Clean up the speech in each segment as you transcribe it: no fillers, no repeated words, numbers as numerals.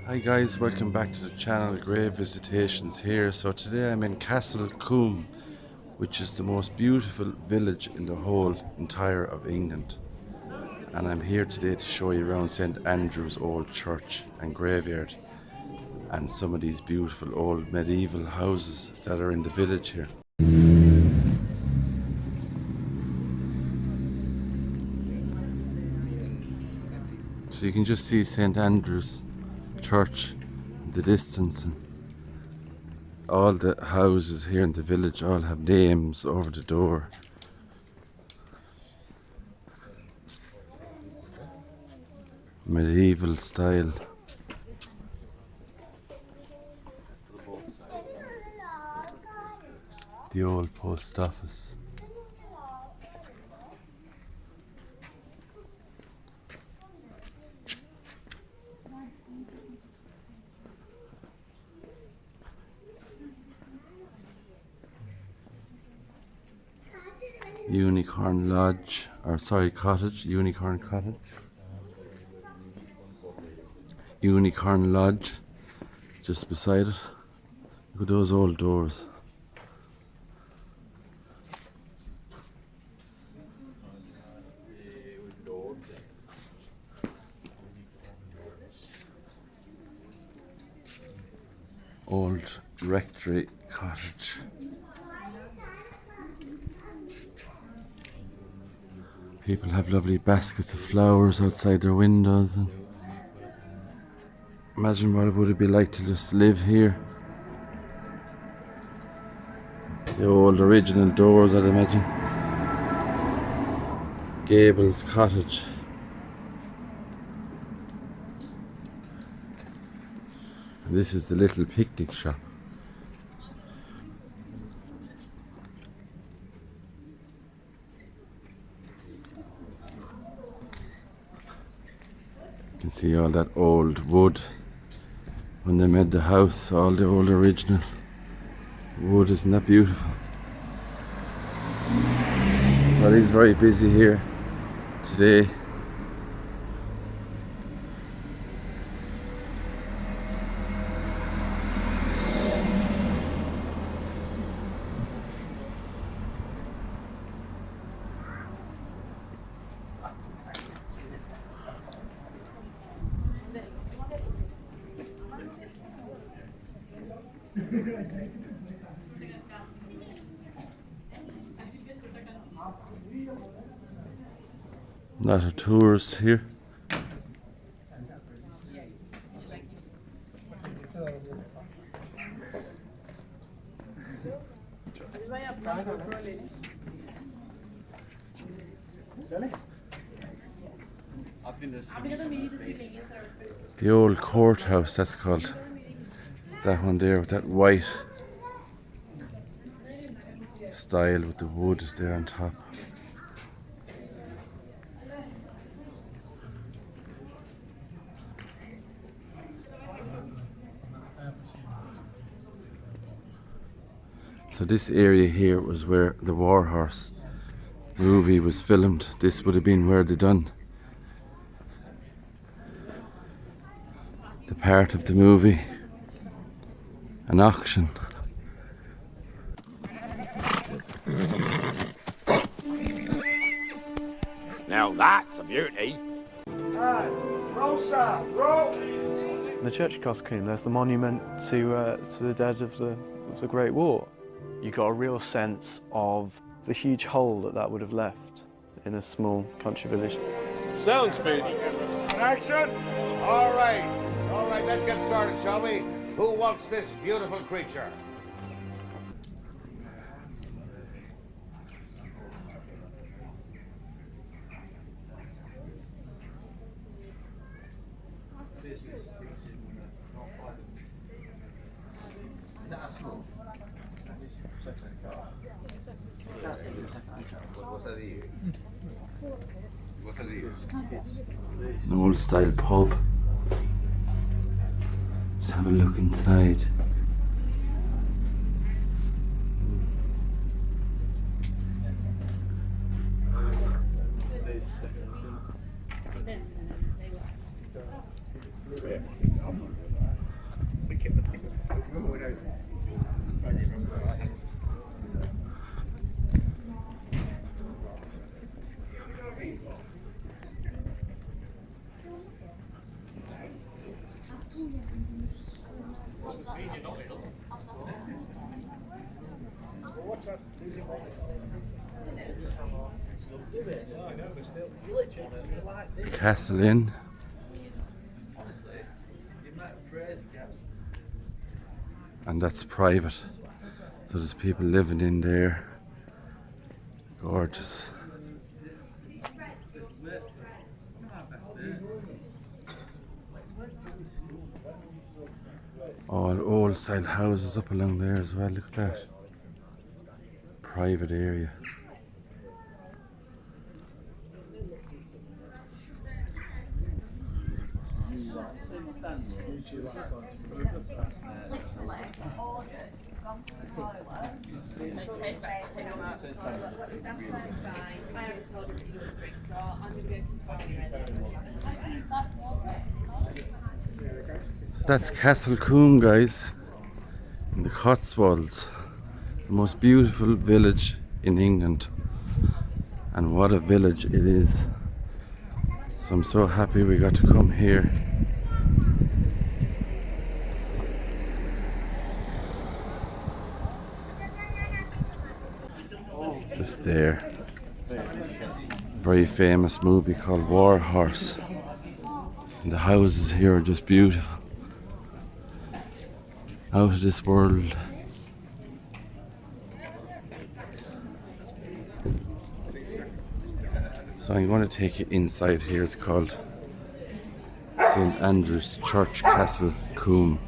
Hi guys, welcome back to the channel. Grave Visitations here. So today I'm in Castle Combe, which is the most beautiful village in the whole entire of England. And I'm here today to show you around St Andrew's old church and graveyard and some of these beautiful old medieval houses that are in the village here. So you can just see St Andrew's church in the distance, and all the houses here in the village all have names over the door. Medieval style. The old post office. Unicorn Lodge, or sorry, Cottage, Unicorn Cottage. Unicorn Lodge, just beside it. Look at those old doors. Old Rectory Cottage. People have lovely baskets of flowers outside their windows, and imagine what it would be like to just live here. The old original doors, I'd imagine. Gables Cottage. And this is the little picnic shop. You can see all that old wood when they made the house, all the old original wood. Isn't that beautiful? Well, he's very busy here today. Lot of tourists here. The old courthouse, that's called. That one there with that white style with the wood there on top. So this area here was where the War Horse movie was filmed. This would have been where they done the part of the movie, an auction. Now that's a beauty. Rosa, row! In the church of Castle Combe, there's the monument to the dead of the Great War. You got a real sense of the huge hole that would have left in a small country village. Sounds speedy. Action! All right, let's get started, shall we? Who wants this beautiful creature? An old style pub. Let's have a look inside. Castle Inn. And that's private. So there's people living in there. Gorgeous. All old style houses up along there as well, look at that. Private area. So that's Castle Combe, guys, in the Cotswolds, the most beautiful village in England. And what a village it is. So I'm so happy we got to come here. Just there. Very famous movie called War Horse. And the houses here are just beautiful. Out of this world. So I'm going to take you inside here. It's called St Andrew's Church, Castle Combe.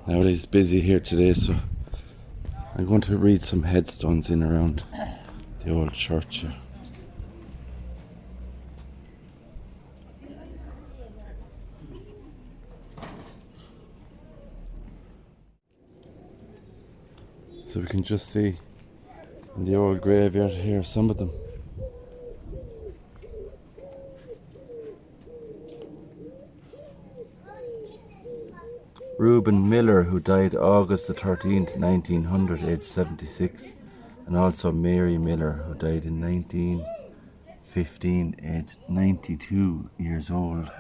Now it is busy here today, so I'm going to read some headstones in around the old church here. So we can just see in the old graveyard here some of them. Reuben Miller, who died August the 13th, 1900, aged 76. And also Mary Miller, who died in 1915, aged 92 years old.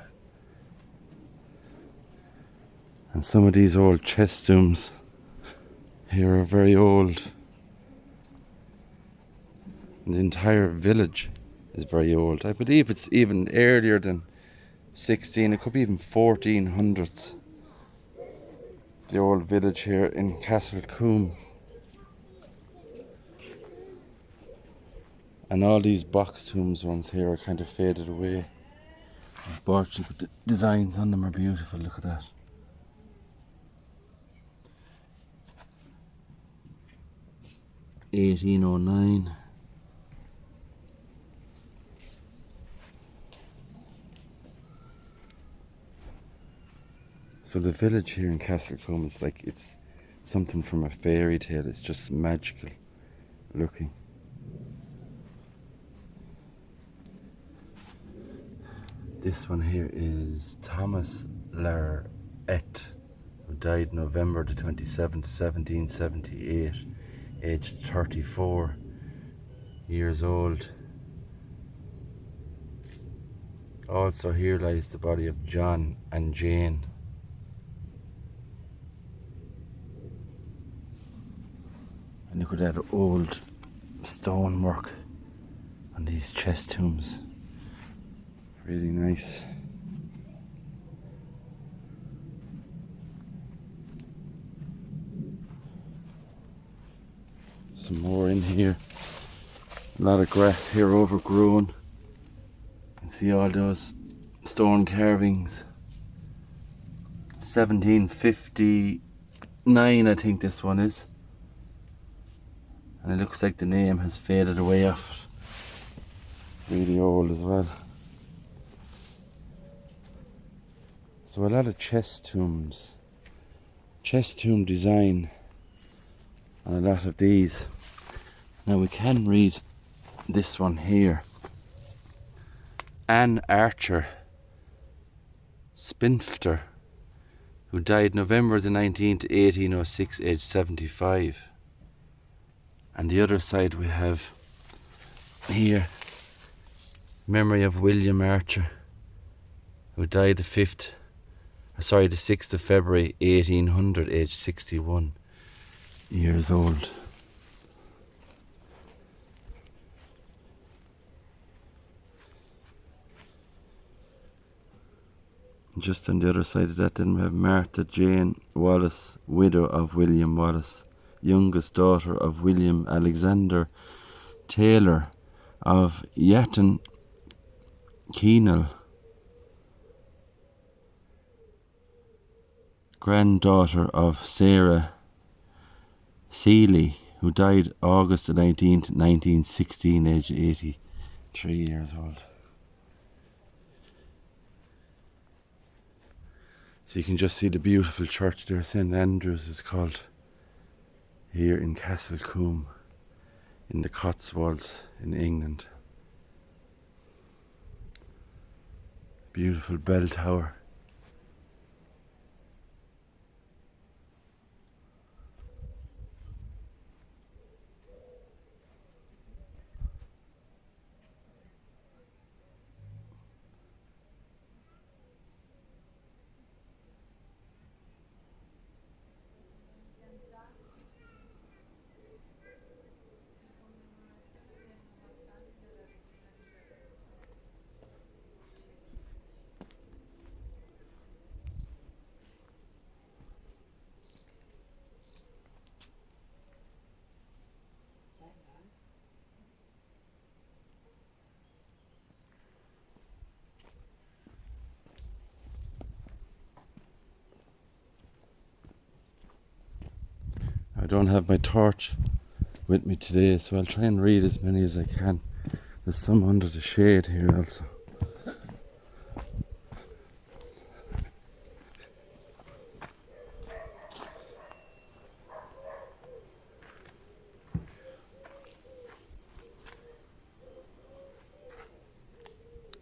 And some of these old chest tombs here are very old. And the entire village is very old. I believe it's even earlier than 16, it could be even 1400s. The old village here in Castle Combe. And all these box tombs ones here are kind of faded away. Unfortunately, but the designs on them are beautiful, look at that. (1809). So the village here in Castle Combe is like it's something from a fairy tale. It's just magical looking. This one here is Thomas Larrett, who died November the 27th, 1778, aged 34 years old. Also here lies the body of John and Jane. And look at that old stonework on these chest tombs. Really nice. Some more in here. A lot of grass here overgrown. You can see all those stone carvings. 1759, I think this one is. And it looks like the name has faded away off it. Really old as well. So a lot of chest tombs. Chest tomb design on a lot of these. Now we can read this one here. Anne Archer, spinster, who died November the 19th, 1806, aged 75. And the other side we have here Memory of William Archer, who died the 6th of February 1800, aged 61 years old. Just on the other side of that, then we have Martha Jane Wallace, widow of William Wallace, youngest daughter of William Alexander Taylor of Yatton Keenal, granddaughter of Sarah Seeley, who died August the 19th, 1916, aged 83 years old. So you can just see the beautiful church there, St Andrew's is called, here in Castle Combe, in the Cotswolds in England. Beautiful bell tower. I don't have my torch with me today, so I'll try and read as many as I can. There's some under the shade here also.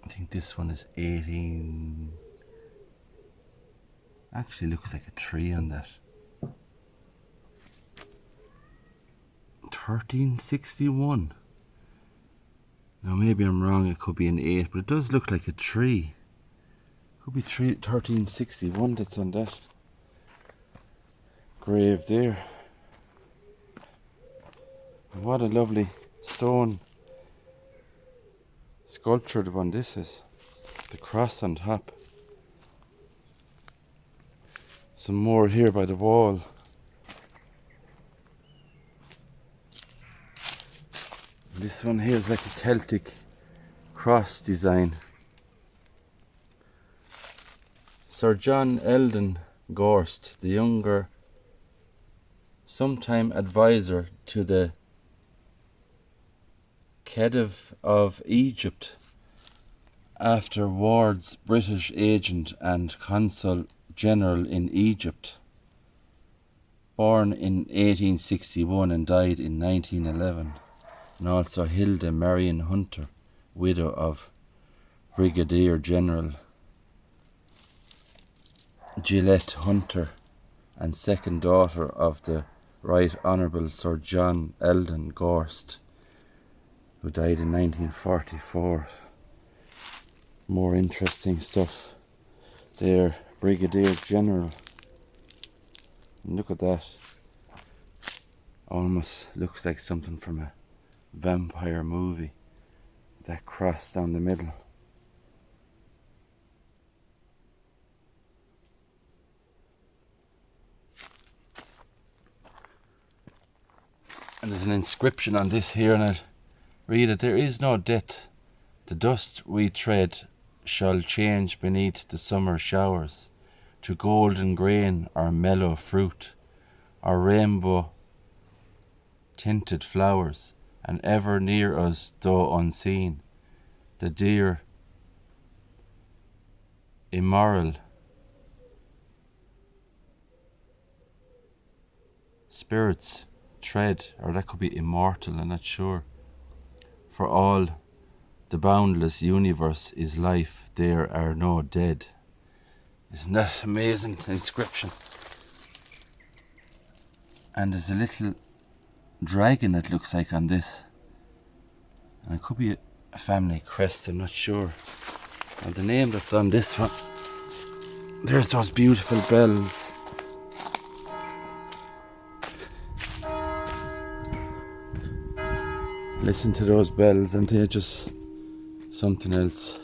I think this one is 18. Actually looks like a tree on that. 1361. Now maybe I'm wrong, it could be an 8, but it does look like a tree. Could be 1361 that's on that grave there. And what a lovely stone sculptured one this is. The cross on top. Some more here by the wall. This one here is like a Celtic cross design. Sir John Eldon Gorst, the younger, sometime advisor to the Khedive of Egypt, afterwards British agent and consul general in Egypt, born in 1861 and died in 1911. And also Hilda Marion Hunter, widow of Brigadier General Gillette Hunter and second daughter of the Right Honourable Sir John Eldon Gorst, who died in 1944. More interesting stuff there. Brigadier General. And look at that. Almost looks like something from a vampire movie. That cross down the middle. And there's an inscription on this here, and I'll read it. There is no death. The dust we tread shall change beneath the summer showers to golden grain or mellow fruit or rainbow tinted flowers. And ever near us, though unseen, the dear, immoral spirits tread, or that could be immortal, I'm not sure. For all the boundless universe is life, there are no dead. Isn't that amazing inscription? And there's a little dragon, it looks like, on this, and it could be a family crest, I'm not sure. And the name that's on this one, there's those beautiful bells. Listen to those bells, and they're just something else.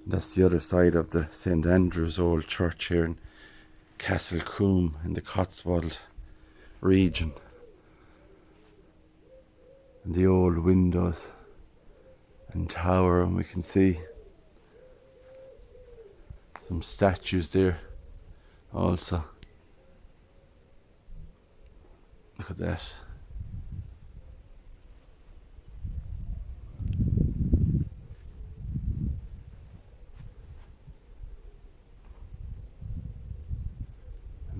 That's the other side of the St Andrew's old church here in Castle Combe in the Cotswold region. And the old windows and tower, and we can see some statues there also. Look at that.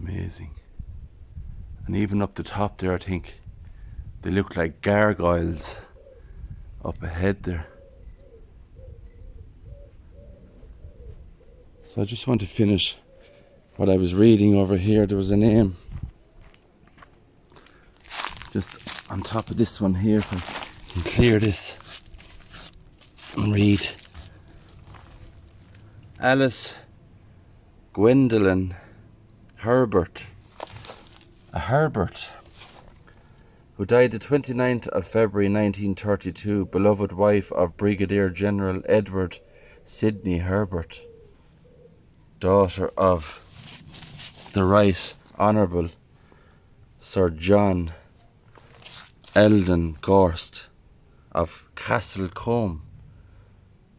Amazing. And even up the top there, I think they look like gargoyles up ahead there. So I just want to finish what I was reading over here. There was a name just on top of this one here. If I can clear this and read. Alice Gwendolen Herbert. A Herbert, who died the 29th of February 1932, beloved wife of Brigadier General Edward Sidney Herbert, daughter of the Right Honourable Sir John Eldon Gorst of Castle Combe,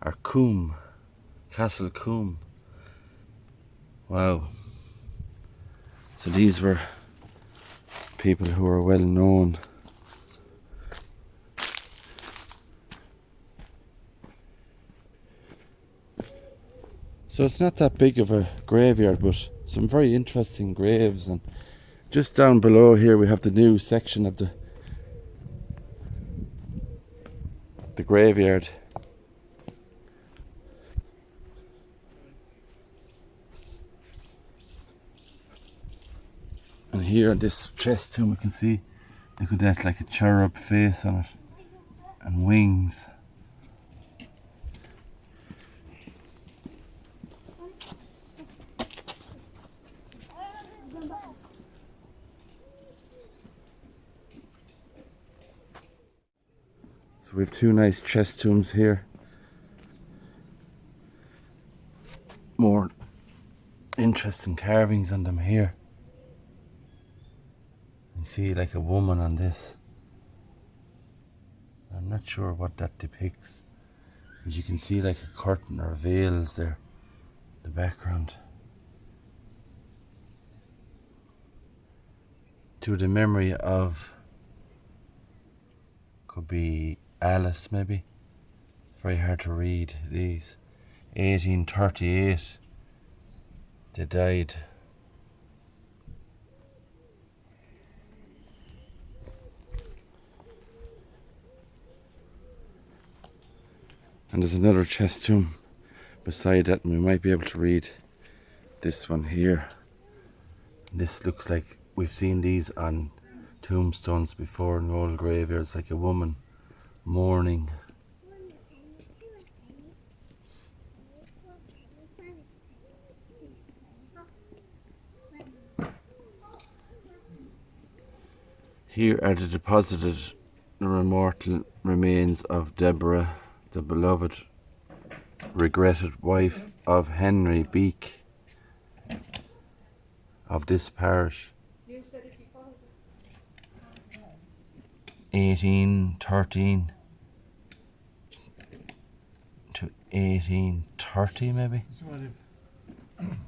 or Combe, Castle Combe. Wow. So these were people who are well known. So it's not that big of a graveyard, but some very interesting graves. And just down below here we have the new section of the graveyard. And here on this chest tomb we can see, look at that, like a cherub face on it and wings. So we have two nice chest tombs here. More interesting carvings on them here. You see like a woman on this. I'm not sure what that depicts. But you can see like a curtain or veils there in the background. To the memory of, could be Alice maybe. Very hard to read these. 1838 they died. And there's another chest tomb beside that, and we might be able to read this one here. This looks like we've seen these on tombstones before in old graveyards, like a woman mourning. Here are the deposited immortal remains of Deborah, the beloved, regretted wife of Henry Beek of this parish. 1813 to 1830 maybe.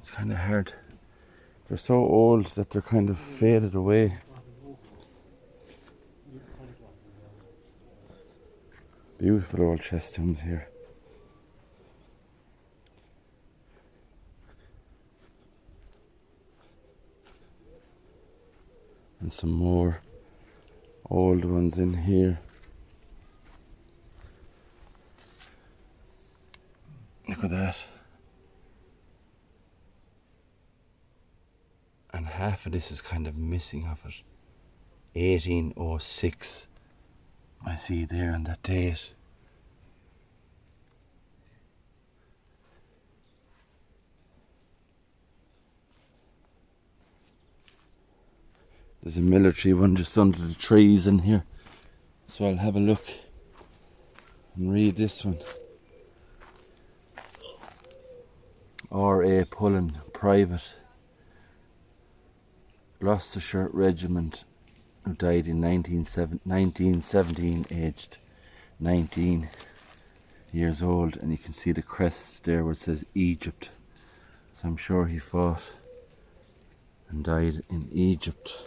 It's kind of hard. They're so old that they're kind of faded away. Beautiful old chest tombs here. And some more old ones in here. Look at that. And half of this is kind of missing off it. 1806 I see there on that date. There's a military one just under the trees in here. So I'll have a look and read this one. R.A. Pullen, Private, Gloucestershire Regiment, who died in 1917, aged 19 years old. And you can see the crest there where it says Egypt. So I'm sure he fought and died in Egypt.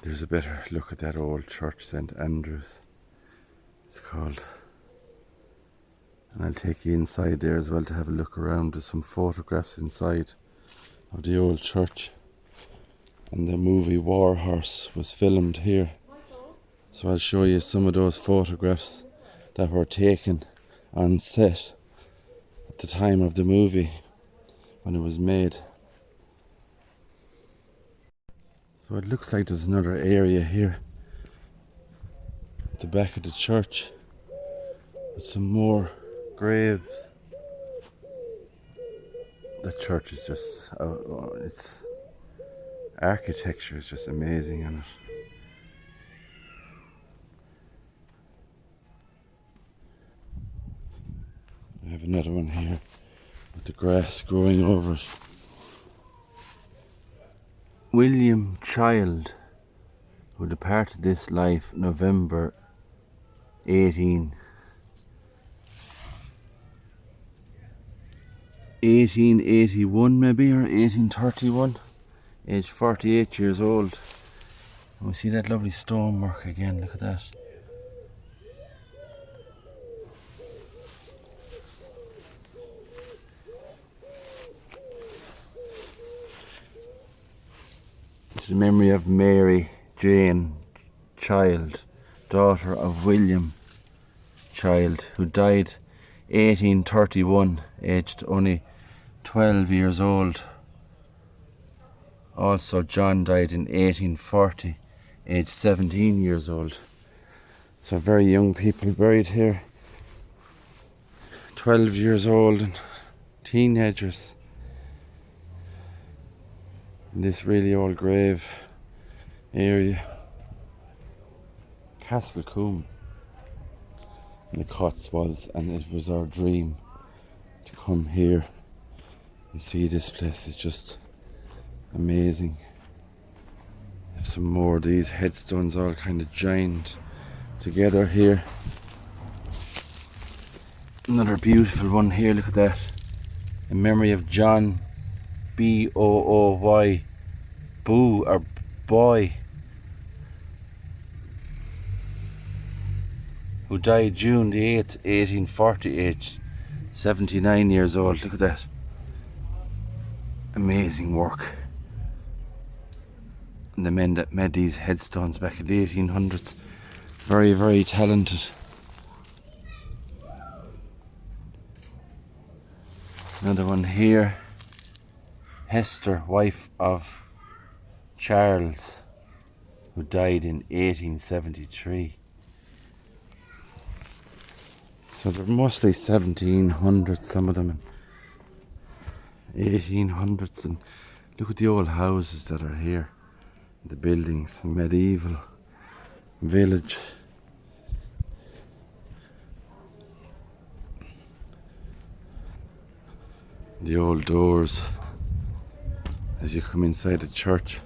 There's a better look at that old church, St Andrews, it's called. And I'll take you inside there as well to have a look around. There's some photographs inside of the old church. And the movie War Horse was filmed here. So I'll show you some of those photographs that were taken on set at the time of the movie when it was made. So it looks like there's another area here at the back of the church with some more graves. The church is just, its architecture is just amazing in it. I have another one here with the grass growing over it. William Child, who departed this life November 1881 maybe, or 1831, aged 48 years old. And we see that lovely stonework again, look at that. To the memory of Mary Jane Child, daughter of William Child, who died 1831, aged only 12 years old. Also, John died in 1840, aged 17 years old. So very young people buried here, 12 years old and teenagers. In this really old grave area. Castle Combe in the Cotswolds, and it was our dream to come here and see this place. It's just amazing. There's some more of these headstones all kind of joined together here. Another beautiful one here, look at that. In memory of John Booy, Boo or Boy, who died June the 8th, 1840, aged 79 years old. Look at that. Amazing work. And the men that made these headstones back in the 1800s, very, very talented. Another one here. Hester, wife of Charles, who died in 1873. So they're mostly 1700s, some of them, and 1800s. And look at the old houses that are here, the buildings, the medieval village. The old doors as you come inside the church.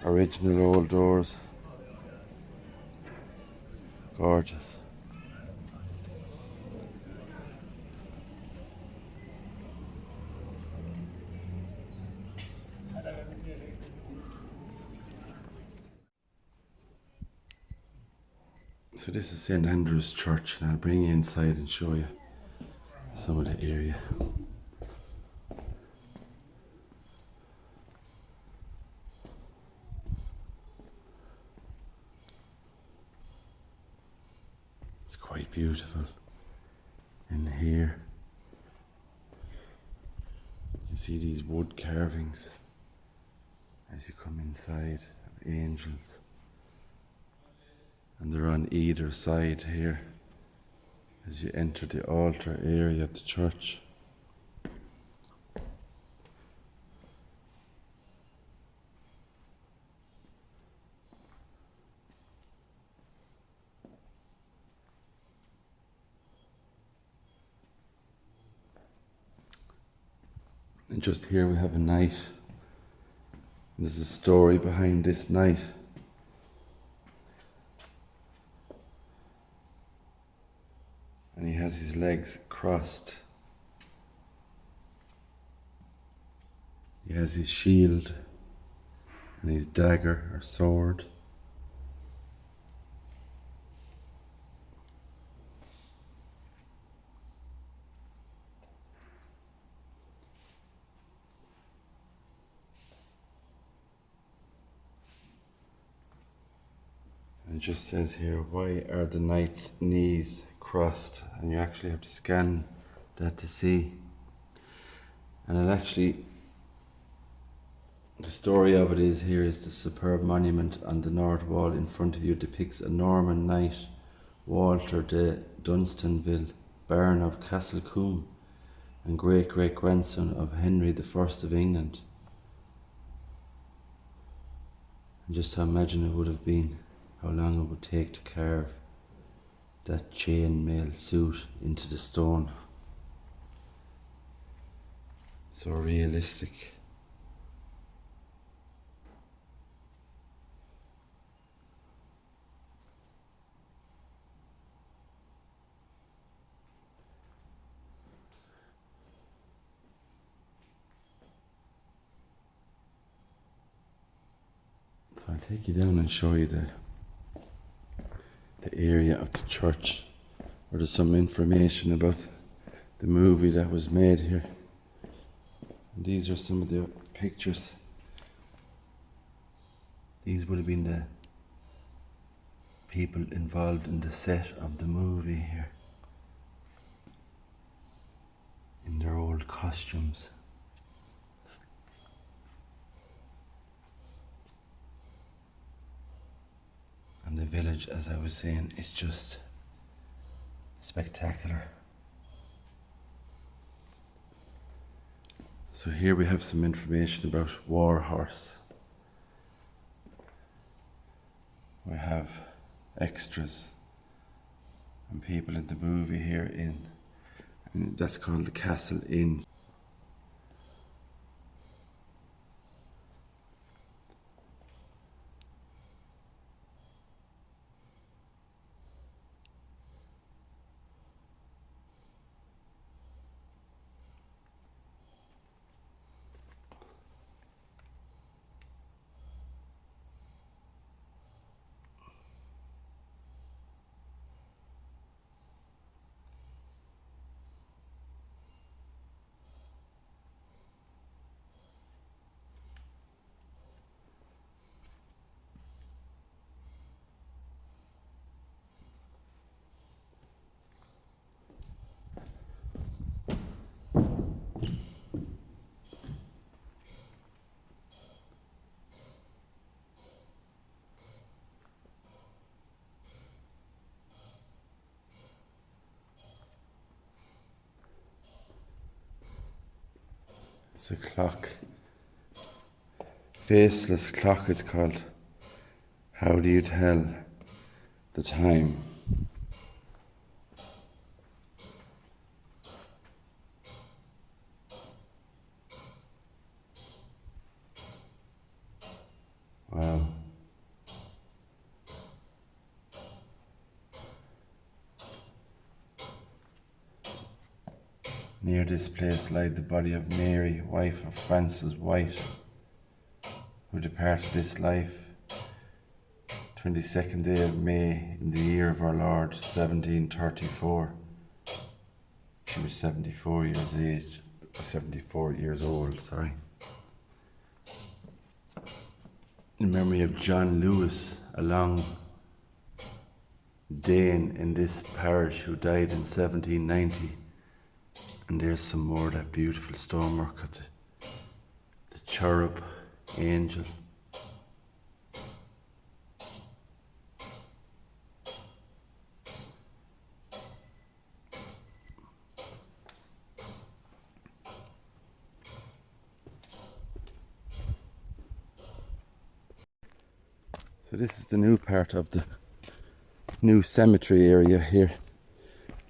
Original old doors. Gorgeous. So this is St Andrew's Church, and I'll bring you inside and show you some of the area. It's quite beautiful. In here, you can see these wood carvings as you come inside of angels, and they're on either side here as you enter the altar area of the church. And just here we have a knight. And there's a story behind this knight. And he has his legs crossed. He has his shield and his dagger or sword. And it just says here, why are the knight's knees crossed? And you actually have to scan that to see. And it actually, the story of it is here is the superb monument on the north wall in front of you depicts a Norman knight, Walter de Dunstanville, Baron of Castle Combe, and great-great-grandson of Henry the First of England. And just how imagine it would have been, how long it would take to carve that chain mail suit into the stone. So realistic. So I'll take you down and show you the area of the church, where there's some information about the movie that was made here. And these are some of the pictures. These would have been the people involved in the set of the movie here, in their old costumes. And the village, as I was saying, is just spectacular. So here we have some information about Warhorse. We have extras and people in the movie here and that's called the Castle Inn. It's a clock. Faceless clock it's called. How do you tell the time? Wow. Near this place lied the body of Mary, wife of Francis White, who departed this life 22nd day of May in the year of our Lord 1734. She was 74 years old, sorry. In memory of John Lewis, a long Dane in this parish who died in 1790. And there's some more of that beautiful stonework of the cherub angel. So this is the new part of the new cemetery area here.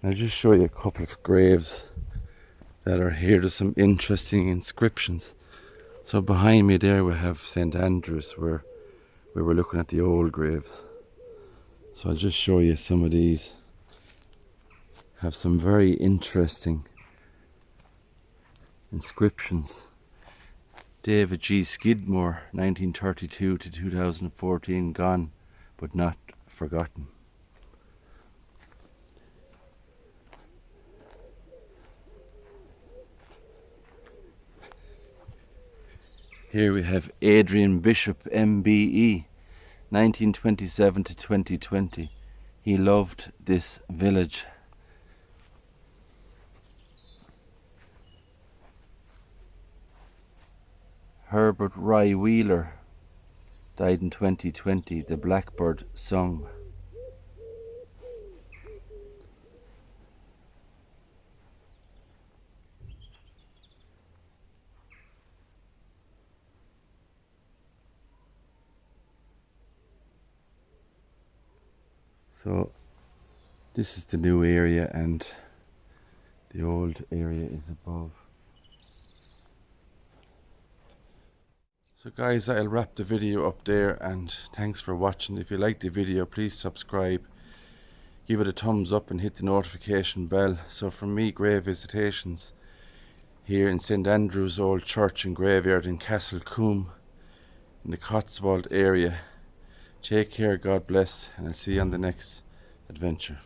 I'll just show you a couple of graves that are here. There's some interesting inscriptions. So behind me there we have St. Andrew's, where we were looking at the old graves. So I'll just show you some of these. Have some very interesting inscriptions. David G. Skidmore, 1932 to 2014, gone but not forgotten. Here we have Adrian Bishop, MBE, 1927 to 2020. He loved this village. Herbert Rye Wheeler died in 2020, The Blackbird Song. So this is the new area and the old area is above. So guys, I'll wrap the video up there, and thanks for watching. If you liked the video, please subscribe, give it a thumbs up and hit the notification bell. So from me, grave visitations here in St. Andrew's Old Church and Graveyard in Castle Combe in the Cotswold area. Take care, God bless, and I'll see you on the next adventure.